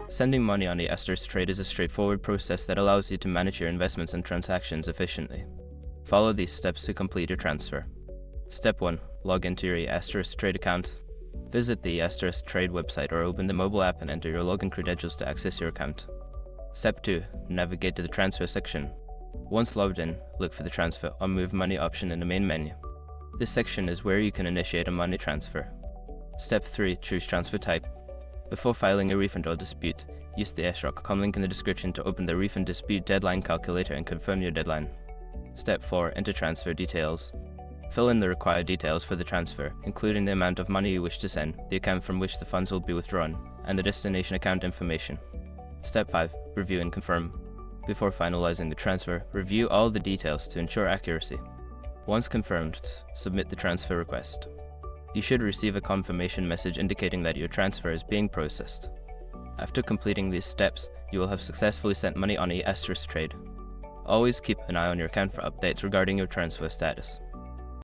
Sending money on ETRADE is a straightforward process that allows you to manage your investments and transactions efficiently. Follow these steps to complete your transfer. Step 1. Log into your ETRADE account. Visit the ETRADE website or open the mobile app and enter your login credentials to access your account. Step 2. Navigate to the transfer section. Once logged in, look for the transfer or move money option in the main menu. This section is where you can initiate a money transfer. Step 3. Choose transfer type. Before filing a refund or dispute, use the ETRADE link in the description to open the refund dispute deadline calculator and confirm your deadline. Step 4. Enter transfer details. Fill in the required details for the transfer, including the amount of money you wish to send, the account from which the funds will be withdrawn, and the destination account information. Step 5. Review and confirm. Before finalizing the transfer, review all the details to ensure accuracy. Once confirmed, submit the transfer request. You should receive a confirmation message indicating that your transfer is being processed. After completing these steps, you will have successfully sent money on ETRADE. Always keep an eye on your account for updates regarding your transfer status.